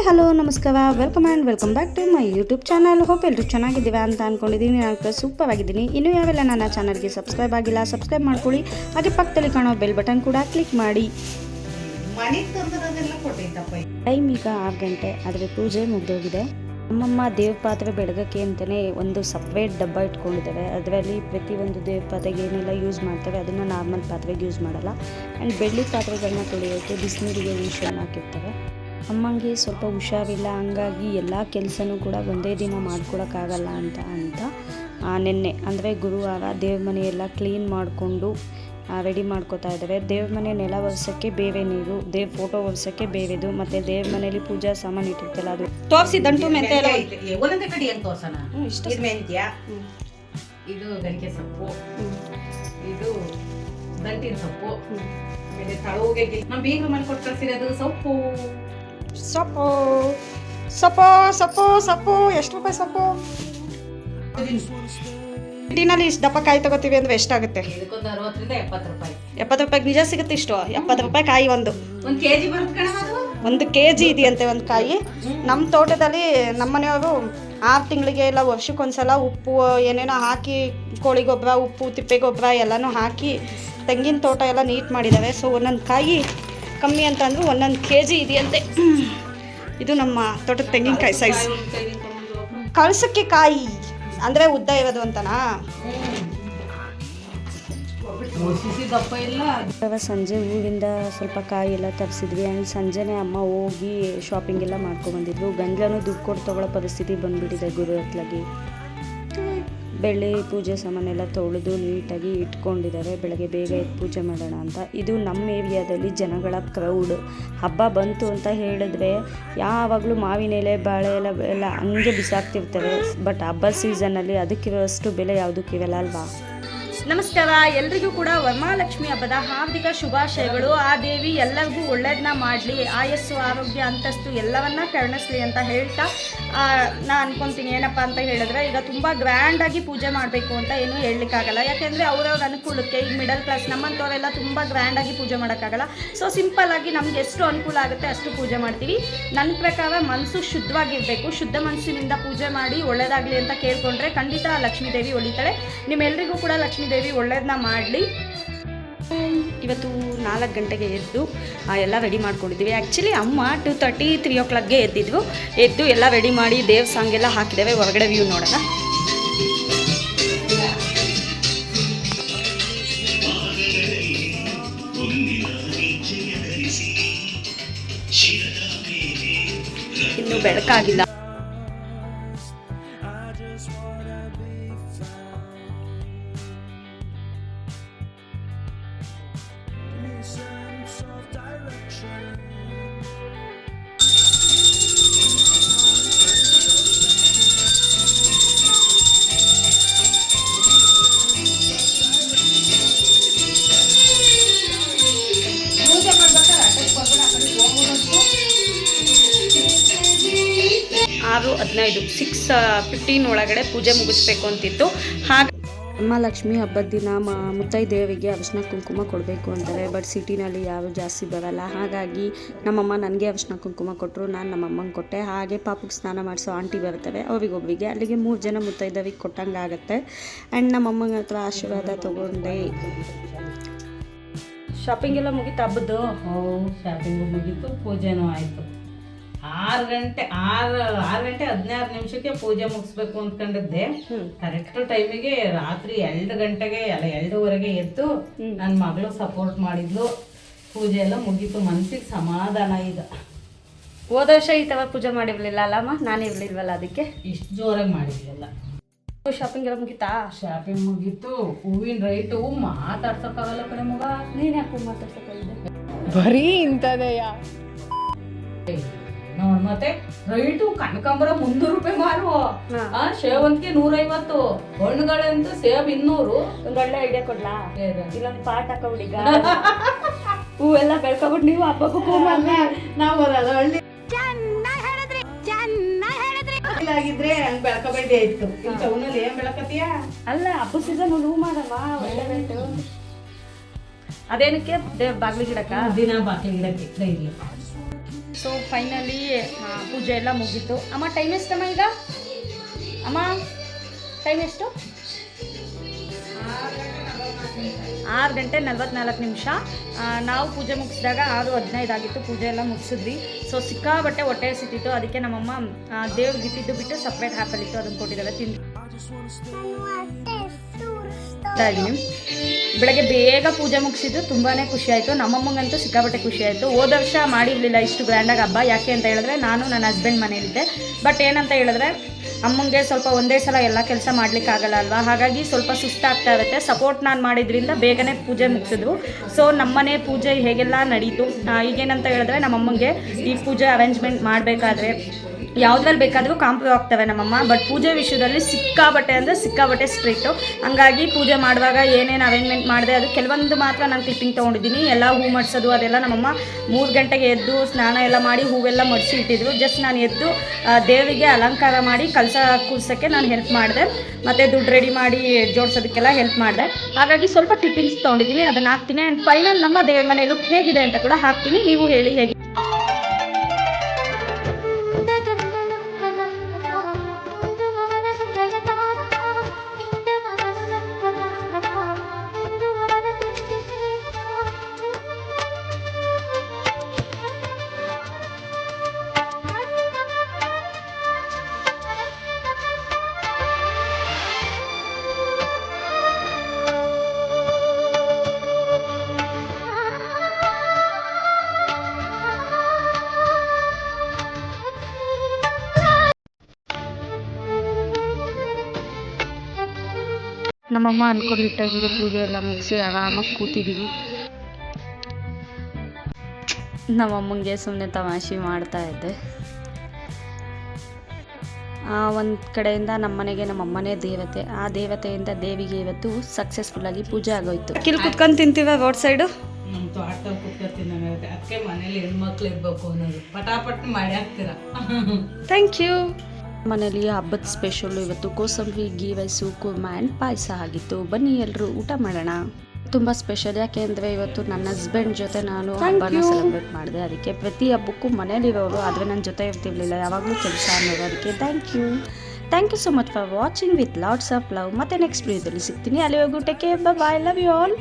Hi hello ನಮಸ್ಕಾರ, welcome back to my YouTube channel. Hope ಎಲ್ಲರೂ ಚೆನ್ನಾಗಿದ್ದೀವಿ ಅಂತ ಅಂದ್ಕೊಂಡಿದ್ದೀನಿ. ನಾನು ಸೂಪರ್ ಆಗಿದ್ದೀನಿ. ಇನ್ನೂ ಯಾವೆಲ್ಲ ನನ್ನ ಚಾನಲ್ಗೆ ಸಬ್ಸ್ಕ್ರೈಬ್ ಆಗಿಲ್ಲ ಸಬ್ಸ್ಕ್ರೈಬ್ ಮಾಡ್ಕೊಳ್ಳಿ. ಹಾಗೆ ಪಕ್ಕದಲ್ಲಿ ಕಾಣೋ ಬೆಲ್ ಬಟನ್ ಕೂಡ ಕ್ಲಿಕ್ ಮಾಡಿ. ಟೈಮ್ ಈಗ 6 ಗಂಟೆ, ಆದರೆ ಪೂಜೆ ಮುಗಿದೋಗಿದೆ. ನಮ್ಮಮ್ಮ ದೇವ್ರ ಪಾತ್ರೆ ಬೆಳಗಕ್ಕೆ ಅಂತಲೇ ಒಂದು ಸಪ್ರೇಟ್ ಡಬ್ಬ ಇಟ್ಕೊಂಡಿದ್ದಾರೆ. ಅದರಲ್ಲಿ ಪ್ರತಿಯೊಂದು ದೇವ್ರ ಪಾತ್ರೆಗೆ ಏನೆಲ್ಲ ಯೂಸ್ ಮಾಡ್ತಾರೆ ಅದನ್ನು ನಾರ್ಮಲ್ ಪಾತ್ರೆಗೆ ಯೂಸ್ ಮಾಡಲ್ಲ. ಆ್ಯಂಡ್ ಬೆಳ್ಳಿ ಪಾತ್ರೆಗಳನ್ನ ತೊಳೆಯೋಕ್ಕೆ ಬಿಸಿನೀರಿಗೆ ಯೂಶನ್ ಹಾಕಿರ್ತಾರೆ. ಅಮ್ಮಂಗೆ ಸ್ವಲ್ಪ ಹುಷಾರಿಲ್ಲ, ಹಂಗಾಗಿ ಎಲ್ಲ ಕೆಲಸನೂ ಕೂಡ ಒಂದೇ ದಿನ ಮಾಡ್ಕೊಳಕ್ಕಾಗಲ್ಲ ಅಂತ ನಿನ್ನೆ ಅಂದರೆ ಗುರುವಾರ ದೇವ್ರ ಮನೆಯೆಲ್ಲ ಕ್ಲೀನ್ ಮಾಡಿಕೊಂಡು ರೆಡಿ ಮಾಡ್ಕೋತಾ ಇದ್ದಾರೆ. ದೇವ್ರ ಮನೆ ನೆಲ ಒರೆಸೋಕ್ಕೆ ಬೇರೆ ನೀರು, ದೇವ್ರ ಫೋಟೋ ಒರೆಸೋಕ್ಕೆ ಬೇರೆದು, ಮತ್ತು ದೇವ್ರ ಮನೆಯಲ್ಲಿ ಪೂಜಾ ಸಾಮಾನು ಇಟ್ಟಿರ್ತಲ್ಲ ಅದು ತೋರಿಸಿ. ದಂಟು ಮೆಂತ್ಯ ಒಂದೊಂದೇ ಕಡೆ ಹೆಂಗೆ ತೋರ್ಸೋಣ. ಇದು ಮೆಂತ್ಯ, ಇದು ಗರಿಕೆ ಸೊಪ್ಪು, ಇದು ದಂಟಿನ ಸೊಪ್ಪು, ಆಮೇಲೆ ತಳೋಗೆ ನಮ್ಮ ಬೀಗರು ಮನೆ ಕೊಟ್ಟು ಕಳ್ಸಿರೋದು ಸೊಪ್ಪು. ಸೊಪ್ಪು ಸೊಪ್ಪು ಸೊಪ್ಪು ಸೊಪ್ಪು ಎಷ್ಟು ರೂಪಾಯಿ ಸೊಪ್ಪು? ಸಿಟಿನಲ್ಲಿ ಇಷ್ಟು ದಪ್ಪ ಕಾಯಿ ತಗೋತೀವಿ ಅಂದರೆ ಎಷ್ಟಾಗುತ್ತೆ? ಇದಕ್ಕೊಂದು 60 ರಿಂದ 70 ರೂಪಾಯಿ. 70 ರೂಪಾಯಿಗೆ ನಿಜ ಸಿಗುತ್ತೆ ಇಷ್ಟು? 70 ರೂಪಾಯಿ ಕಾಯಿ ಒಂದು ಕೆಜಿ ಬರುತ್ತೆ ಕಣ. ಅದು 1 ಕೆಜಿ ಇದೆಯಂತೆ ಒಂದು ಕಾಯಿ. ನಮ್ಮ ತೋಟದಲ್ಲಿ ನಮ್ಮನೆಯವರು 6 ತಿಂಗಳಿಗೆ ಇಲ್ಲ ವರ್ಷಕ್ಕೊಂದ್ಸಲ ಉಪ್ಪು ಏನೇನೋ ಹಾಕಿ, ಕೋಳಿ ಗೊಬ್ಬರ, ಉಪ್ಪು, ತಿಪ್ಪೆ ಗೊಬ್ಬರ ಎಲ್ಲನೂ ಹಾಕಿ ತೆಂಗಿನ ತೋಟ ಎಲ್ಲ ನೀಟ್ ಮಾಡಿದ್ದಾರೆ. ಸೊ ಒಂದೊಂದು ಕಾಯಿ ಕಮ್ಮಿ ಅಂತ ಅಂದರೂ 1 ಕೆಜಿ ಇದೆಯಂತೆ. ಇದು ನಮ್ಮ ತೋಟದ ತೆಂಗಿನಕಾಯಿ ಸೈಜ್. ಕಳ್ಸಕ್ಕೆ ಕಾಯಿ ಅಂದರೆ ಉದ್ದ ಇರೋದು ಅಂತನಾ? ಸಂಜೆ ಊರಿಂದ ಸ್ವಲ್ಪ ಕಾಯಿ ಎಲ್ಲ ತರಿಸಿದ್ವಿ. ಆ್ಯಂಡ್ ಸಂಜೆನೇ ಅಮ್ಮ ಹೋಗಿ ಶಾಪಿಂಗ್ ಎಲ್ಲ ಮಾಡ್ಕೊಂಡ್ಬಂದಿದ್ರು. ಗಂಜಲೂ ದುಡ್ಡು ಕೊಟ್ಟು ತೊಗೊಳ್ಳೋ ಪರಿಸ್ಥಿತಿ ಬಂದುಬಿಟ್ಟಿದೆ. ಗುರು ಹತ್ಲಾಗಿ ಬೆಳ್ಳಿ ಪೂಜೆ ಸಾಮಾನೆಲ್ಲ ತೊಳೆದು ನೀಟಾಗಿ ಇಟ್ಕೊಂಡಿದ್ದಾರೆ. ಬೆಳಗ್ಗೆ ಬೇಗ ಎದ್ದು ಪೂಜೆ ಮಾಡೋಣ ಅಂತ. ಇದು ನಮ್ಮ ಏರಿಯಾದಲ್ಲಿ ಜನಗಳ ಕ್ರೌಡ್. ಹಬ್ಬ ಬಂತು ಅಂತ ಹೇಳಿದ್ರೆ ಯಾವಾಗಲೂ ಮಾವಿನ ಎಲೆ, ಬಾಳೆ ಎಲೆ ಎಲ್ಲ ಹಂಗೆ ಬಿಸಾಕ್ತಿರ್ತಾರೆ. ಬಟ್ ಹಬ್ಬದ ಸೀಸನ್ನಲ್ಲಿ ಅದಕ್ಕಿರೋಷ್ಟು ಬೆಲೆ ಯಾವುದಕ್ಕಿರಲ್ಲ ಅಲ್ವಾ? ನಮಸ್ಕಾರ, ಎಲ್ರಿಗೂ ಕೂಡ ವರಮಹಾಲಕ್ಷ್ಮಿ ಹಬ್ಬದ ಹಾರ್ದಿಕ ಶುಭಾಶಯಗಳು. ಆ ದೇವಿ ಎಲ್ಲರಿಗೂ ಒಳ್ಳೇದನ್ನ ಮಾಡಲಿ, ಆಯಸ್ಸು, ಆರೋಗ್ಯ, ಅಂತಸ್ತು ಎಲ್ಲವನ್ನ ಕರುಣಿಸ್ಲಿ ಅಂತ ಹೇಳ್ತಾ ನಾನು ಅನ್ಕೊತೀನಿ. ಏನಪ್ಪ ಅಂತ ಹೇಳಿದ್ರೆ, ಈಗ ತುಂಬ ಗ್ರ್ಯಾಂಡಾಗಿ ಪೂಜೆ ಮಾಡಬೇಕು ಅಂತ ಏನೂ ಹೇಳಲಿಕ್ಕಾಗಲ್ಲ. ಯಾಕೆಂದರೆ ಅವ್ರವ್ರ ಅನುಕೂಲಕ್ಕೆ ಈಗ ಮಿಡಲ್ ಕ್ಲಾಸ್ ನಮ್ಮಂಥವರೆಲ್ಲ ತುಂಬ ಗ್ರ್ಯಾಂಡಾಗಿ ಪೂಜೆ ಮಾಡೋಕ್ಕಾಗಲ್ಲ. ಸೊ ಸಿಂಪಲ್ಲಾಗಿ ನಮ್ಗೆ ಎಷ್ಟು ಅನುಕೂಲ ಆಗುತ್ತೆ ಅಷ್ಟು ಪೂಜೆ ಮಾಡ್ತೀವಿ. ನನ್ನ ಪ್ರಕಾರ ಮನಸ್ಸು ಶುದ್ಧವಾಗಿರಬೇಕು. ಶುದ್ಧ ಮನಸ್ಸಿನಿಂದ ಪೂಜೆ ಮಾಡಿ ಒಳ್ಳೇದಾಗಲಿ ಅಂತ ಕೇಳ್ಕೊಂಡ್ರೆ ಖಂಡಿತ ಲಕ್ಷ್ಮೀ ದೇವಿ ಒಲಿತಾಳೆ. ನಿಮ್ಮೆಲ್ಲರಿಗೂ ಕೂಡ ಲಕ್ಷ್ಮೀ ದೇವಿ ಒಳ್ಳೇದನ್ನ ಮಾಡಲಿ. ಇವತ್ತು 4 ಗಂಟೆಗೆ ಎದ್ದು ಎಲ್ಲ ರೆಡಿ ಮಾಡ್ಕೊಂಡಿದ್ದೀವಿ. ಆ್ಯಕ್ಚುಲಿ ಅಮ್ಮ 2:30, 3 o'clockಗೆ ಎದ್ದು ಎಲ್ಲ ರೆಡಿ ಮಾಡಿ ದೇವ್ ಸಾಂಗ್ ಎಲ್ಲ ಹಾಕಿದ್ದೇವೆ. ಹೊರಗಡೆ ವ್ಯೂ ನೋಡೋಣ. ಇನ್ನು ಬೆಳಕಾಗಿಲ್ಲ. ಆರು 15, 6:15 ಒಳಗಡೆ ಪೂಜೆ ಮುಗಿಸ್ಬೇಕು ಅಂತಿತ್ತು. ಹಾಗೆ ವರಮಹಾಲಕ್ಷ್ಮಿ ಹಬ್ಬದ ದಿನ ಮುತ್ತೈದೆಯರಿಗೆ ಅರಿಶಿನ ಕುಂಕುಮ ಕೊಡಬೇಕು ಅಂತಾರೆ. ಬಟ್ ಸಿಟಿನಲ್ಲಿ ಯಾರು ಜಾಸ್ತಿ ಬರಲ್ಲ. ಹಾಗಾಗಿ ನಮ್ಮಮ್ಮ ನನಗೆ ಅರಿಶಿನ ಕುಂಕುಮ ಕೊಟ್ಟರು, ನಾನು ನಮ್ಮಮ್ಮಂಗೆ ಕೊಟ್ಟೆ. ಹಾಗೆ ಪಾಪಕ್ಕೆ ಸ್ನಾನ ಮಾಡಿಸೋ ಆಂಟಿ ಬರ್ತಾರೆ, ಅವರಿಗೊಬ್ಬರಿಗೆ ಅಲ್ಲಿಗೆ 3 ಜನ ಮುತ್ತೈದೆಯರಿಗೆ ಕೊಟ್ಟಂಗೆ ಆಗುತ್ತೆ. ಆ್ಯಂಡ್ ನಮ್ಮಮ್ಮನ ಹತ್ರ ಆಶೀರ್ವಾದ ತೊಗೊಂಡೆ. ಶಾಪಿಂಗ್ ಎಲ್ಲ ಮುಗೀತು ಹಬ್ಬದ್ದು? ಶಾಪಿಂಗು ಮುಗೀತು, ಪೂಜೆನೂ ಆಯಿತು. 6 ಗಂಟೆ 16 ಪೂಜೆ ಮುಗಿಸ್ಬೇಕು ಅಂದ್ಕೊಂಡಿದ್ದೆ. ಕರೆಕ್ಟ್ ಟೈಮಿಗೆ ರಾತ್ರಿ 2 ಗಂಟೆಗೆ 2:15 ಎದ್ದು ನನ್ನ ಮಗಳು ಸಪೋರ್ಟ್ ಮಾಡಿದ್ಲು. ಪೂಜೆ ಎಲ್ಲ ಮುಗೀತು, ಮನ್ಸಿಗೆ ಸಮಾಧಾನ. ಈಗ ಹೋದ ವರ್ಷ ಈ ಥರ ಪೂಜೆ ಮಾಡಿರಲಿಲ್ಲ ಅಲ್ಲಮ್ಮ? ನಾನು ಇರಲಿಲ್ವಲ್ಲ, ಅದಕ್ಕೆ ಇಷ್ಟು ಜೋರಾಗಿ ಮಾಡಿದ್ವಲ್ಲ. ಶಾಪಿಂಗ್ ಎಲ್ಲ ಮುಗೀತಾ? ಶಾಪಿಂಗ್ ಮುಗೀತು. ಹೂವಿನ ರೈಟು ಮಾತಾಡ್ಸೋಕ್ಕಾಗಲ್ಲ ಕಡೆ ಮಗ. ನೀನು ಯಾಕೆ ಮಾತಾಡ್ಸೋಕ್ಕಾಗಿದೆ? ಬರೀ ಇಂಥದೆಯಾ ನೋಡ್. ಮತ್ತೆ ರೈಟು ಕನಕಾಂಬರ 300 ರೂಪಾಯಿ ಮಾರು, ಸೇವಂತಿಗೆ 150, ಹಣ್ಣುಗಳಂತೂ ಸೇಬ್ 200. ಒಂದು ಒಳ್ಳೆ ಐಡಿಯಾ ಕೊಡ್ಲಾ? ಇಲ್ಲೊಂದು ಪಾಟ್ ಹಾಕೋಬಿಡಿ, ಹೂವೆಲ್ಲ ಬೆಳ್ಕೊಬಿಟ್ಟು ನೀವು ಹಬ್ಬಕ್ಕೂ ಹೂ ಮಾಡಿ ನಾವು ಬರೋದು ಹಳ್ಳಿ. ಆಗಿದ್ರೆ ಹಂಗೆ ಬೆಳ್ಕೊಬೇಡಿ ಆಯ್ತು. ಟೌನಲ್ಲಿ ಏನ್ ಬೆಳಕತ್ತೀಯ? ಅಲ್ಲ, ಹಬ್ಬ ಸೀಸನ್ ಹೂ ಮಾಡಮ್ಮ, ಒಳ್ಳೆ ರೇಟು. ಅದೇನಕ್ಕೆ ಬಾಗ್ಲಿ ಗಿಡಕ್ಕ? ದಿನ ಬಾಗ್ಲಿ ಗಿಡಕ್ಕೆ ಡೈಲಿ ಸೊ ಫೈನಲಿ ಪೂಜೆ ಎಲ್ಲ ಮುಗೀತು. ಅಮ್ಮ ಟೈಮ್ ಎಷ್ಟಮ್ಮ ಈಗ? ಅಮ್ಮ ಟೈಮ್ ಎಷ್ಟು? 6:44. ನಾವು ಪೂಜೆ ಮುಗಿಸಿದಾಗ 6:15 ಆಗಿತ್ತು. ಪೂಜೆ ಎಲ್ಲ ಮುಗಿಸಿದ್ವಿ. ಸೊ ಸಿಕ್ಕಾಬಟ್ಟೆ ಹೊಟ್ಟೆ ಹಸಿತಿತ್ತು. ಅದಕ್ಕೆ ನಮ್ಮಮ್ಮ ದೇವ್ರಿಗೆ ಇಟ್ಟಿದ್ದು ಬಿಟ್ಟು ಸಪ್ರೇಟ್ ಹ್ಯಾಪಲ್ಲಿತ್ತು, ಅದನ್ನು ಕೊಟ್ಟಿದ್ದಾರೆ ತಿಂತೀನಿ. ಬೆಳಗ್ಗೆ ಬೇಗ ಪೂಜೆ ಮುಗಿಸಿದ್ದು ತುಂಬಾ ಖುಷಿ ಆಯಿತು. ನಮ್ಮಮ್ಮಂಗಂತೂ ಸಿಕ್ಕಾಬಟ್ಟೆ ಖುಷಿ ಆಯಿತು. ಹೋದ ವರ್ಷ ಮಾಡಿರಲಿಲ್ಲ ಇಷ್ಟು ಗ್ರ್ಯಾಂಡಾಗಿ ಹಬ್ಬ. ಯಾಕೆ ಅಂತ ಹೇಳಿದ್ರೆ ನಾನು ನನ್ನ ಹಸ್ಬೆಂಡ್ ಮನೇಲಿದ್ದೆ. ಬಟ್ ಏನಂತ ಹೇಳಿದ್ರೆ ಅಮ್ಮಂಗೆ ಸ್ವಲ್ಪ ಒಂದೇ ಸಲ ಎಲ್ಲ ಕೆಲಸ ಮಾಡಲಿಕ್ಕಾಗಲ್ಲ ಅಲ್ವಾ, ಹಾಗಾಗಿ ಸ್ವಲ್ಪ ಸುಸ್ತಾಗ್ತಾ ಇರುತ್ತೆ. ಸಪೋರ್ಟ್ ನಾನು ಮಾಡಿದ್ರಿಂದ ಬೇಗನೆ ಪೂಜೆ ಮುಗಿಸಿದ್ವು. ಸೊ ನಮ್ಮನೆ ಪೂಜೆ ಹೇಗೆಲ್ಲ ನಡೀತು. ಈಗೇನಂತ ಹೇಳಿದ್ರೆ ನಮ್ಮಮ್ಮಂಗೆ ಈ ಪೂಜೆ ಅರೇಂಜ್ಮೆಂಟ್ ಮಾಡಬೇಕಾದ್ರೆ ಯಾವುದ್ರಲ್ಲಿ ಬೇಕಾದರೂ ಕಾಂಪ್ರಮೈಸ್ ಆಗ್ತವೆ ನಮ್ಮಮ್ಮ. ಬಟ್ ಪೂಜೆ ವಿಷಯದಲ್ಲಿ ಸಿಕ್ಕಾಬಟ್ಟೆ ಅಂದರೆ ಸಿಕ್ಕಾಬಟ್ಟೆ ಸ್ಟ್ರಿಕ್ಟು. ಹಂಗಾಗಿ ಪೂಜೆ ಮಾಡುವಾಗ ಏನೇನು ಅರೇಂಜ್ಮೆಂಟ್ ಮಾಡಿದೆ ಅದು ಕೆಲವೊಂದು ಮಾತ್ರ ನಾನು ಕ್ಲಿಪ್ಪಿಂಗ್ ತೊಗೊಂಡಿದ್ದೀನಿ. ಎಲ್ಲ ಹೂ ಮಡಿಸೋದು ಅದೆಲ್ಲ ನಮ್ಮಮ್ಮ 3 ಗಂಟೆಗೆ ಎದ್ದು ಸ್ನಾನ ಎಲ್ಲ ಮಾಡಿ ಹೂವೆಲ್ಲ ಮಡಿಸಿ ಇಟ್ಟಿದ್ರು. ಜಸ್ಟ್ ನಾನು ಎದ್ದು ದೇವರಿಗೆ ಅಲಂಕಾರ ಮಾಡಿ ಕಲಸ ಕೂರ್ಸೋಕ್ಕೆ ನಾನು ಹೆಲ್ಪ್ ಮಾಡಿದೆ, ಮತ್ತು ದುಡ್ಡು ರೆಡಿ ಮಾಡಿ ಜೋಡಿಸೋದಕ್ಕೆಲ್ಲ ಹೆಲ್ಪ್ ಮಾಡಿದೆ. ಹಾಗಾಗಿ ಸ್ವಲ್ಪ ಕ್ಲಿಪ್ಪಿಂಗ್ಸ್ ತೊಗೊಂಡಿದ್ದೀನಿ, ಅದನ್ನು ಹಾಕ್ತೀನಿ. ಆ್ಯಂಡ್ ಫೈನಲ್ ನಮ್ಮ ದೇವ್ರ ಮನೆ ಲುಕ್ ಹೇಗಿದೆ ಅಂತ ಕೂಡ ಹಾಕ್ತೀನಿ. ನೀವು ಹೇಳಿ ಹೇಗೆ. ನಮ್ಮಮ್ಮ ಅನ್ಕೊಂಡಿದ್ದ ಟೈಮಿಗೆ ಪೂಜೆ ಎಲ್ಲ ಮುಗಿಸಿ ಆರಾಮಾಗಿ ಕೂತಿದ್ದೀವಿ. ನಮ್ಮಮ್ಮಂಗೆ ಸುಮ್ಮನೆ ತಮಾಷೆ ಮಾಡ್ತಾ ಇದ್ದೆ. ಒಂದು ಕಡೆಯಿಂದ ನಮ್ಮನೆಗೆ ನಮ್ಮಮ್ಮನೇ ದೇವತೆ. ಆ ದೇವತೆಯಿಂದ ದೇವಿಗೆ ಇವತ್ತು ಸಕ್ಸಸ್ಫುಲ್ಲಾಗಿ ಪೂಜೆ ಆಗೋಯ್ತು. ಕಿಲ್ ಕುತ್ಕೊಂಡು ತಿಂತೀವ ರೋಡ್ ಸೈಡು. ನಮ್ಮ ತೋಟದಲ್ಲಿ ಕುತ್ಕೊತೀನಿ. ಅದಕ್ಕೆ ಮನೇಲಿ ಹೆಣ್ಮಕ್ಳು ಇರ್ಬೇಕು ಅನ್ನೋದು. ಪಟಾಪಟ್ ಮಾಡಿ ಹಾಕ್ತೀರಾ. Thank you. ಮನೇಲಿ ಹಬ್ಬದ ಸ್ಪೆಷಲ್ಲು ಇವತ್ತು ಕೋಸಂಬರಿ, ಗೀ ರೈಸು, ಕುರ್ಮ ಆ್ಯಂಡ್ ಪಾಯಸ ಆಗಿತ್ತು. ಬನ್ನಿ ಎಲ್ಲರೂ ಊಟ ಮಾಡೋಣ. ತುಂಬ ಸ್ಪೆಷಲ್. ಯಾಕೆ ಅಂದರೆ ಇವತ್ತು ನನ್ನ ಹಸ್ಬೆಂಡ್ ಜೊತೆ ನಾನು ಹಬ್ಬನ ಸೆಲೆಬ್ರೇಟ್ ಮಾಡಿದೆ. ಅದಕ್ಕೆ ಪ್ರತಿ ಹಬ್ಬಕ್ಕೂ ಮನೇಲಿರೋರು ಆದರೆ ನನ್ನ ಜೊತೆ ಇರ್ತಿರ್ಲಿಲ್ಲ, ಯಾವಾಗಲೂ ಕೆಲಸ ಅನ್ನೋರು. ಅದಕ್ಕೆ thank you so much for watching with lots of love. ಮತ್ತೆ ನೆಕ್ಸ್ಟ್ ವಿಡಿಯೋದಲ್ಲಿ ಸಿಗ್ತೀನಿ. ಅಲ್ಲಿವರೆಗೂ take care, bye, love you all.